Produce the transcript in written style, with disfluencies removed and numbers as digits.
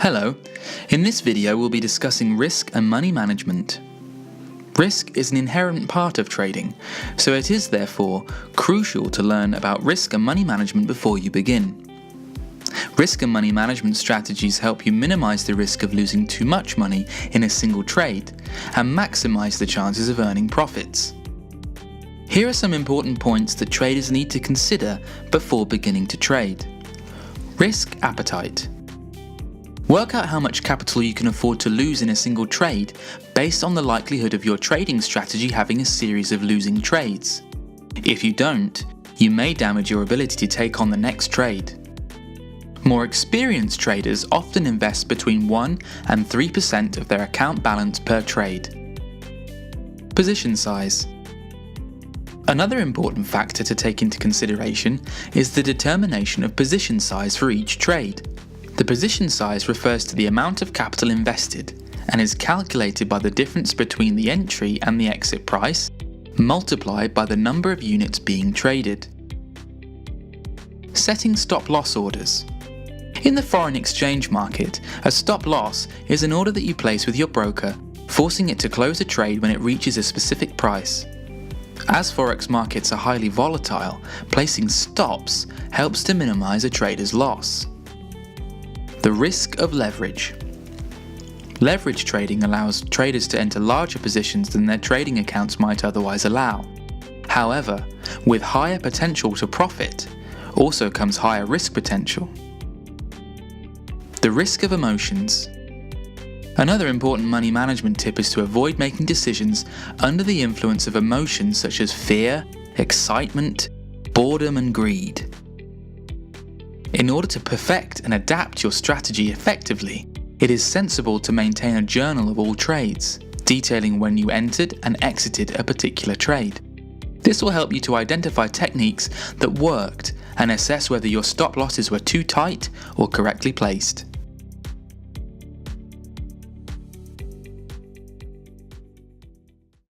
Hello, in this video we'll be discussing risk and money management. Risk is an inherent part of trading, so it is therefore crucial to learn about risk and money management before you begin. Risk and money management strategies help you minimize the risk of losing too much money in a single trade and maximize the chances of earning profits. Here are some important points that traders need to consider before beginning to trade. Risk appetite. Work out how much capital you can afford to lose in a single trade based on the likelihood of your trading strategy having a series of losing trades. If you don't, you may damage your ability to take on the next trade. More experienced traders often invest between 1 and 3% of their account balance per trade. Position size. Another important factor to take into consideration is the determination of position size for each trade. The position size refers to the amount of capital invested and is calculated by the difference between the entry and the exit price, multiplied by the number of units being traded. Setting stop-loss orders. In the foreign exchange market, a stop-loss is an order that you place with your broker, forcing it to close a trade when it reaches a specific price. As Forex markets are highly volatile, placing stops helps to minimize a trader's loss. The risk of leverage. Leverage trading allows traders to enter larger positions than their trading accounts might otherwise allow. However, with higher potential to profit, also comes higher risk potential. The risk of emotions. Another important money management tip is to avoid making decisions under the influence of emotions such as fear, excitement, boredom, and greed. In order to perfect and adapt your strategy effectively, it is sensible to maintain a journal of all trades, detailing when you entered and exited a particular trade. This will help you to identify techniques that worked and assess whether your stop losses were too tight or correctly placed.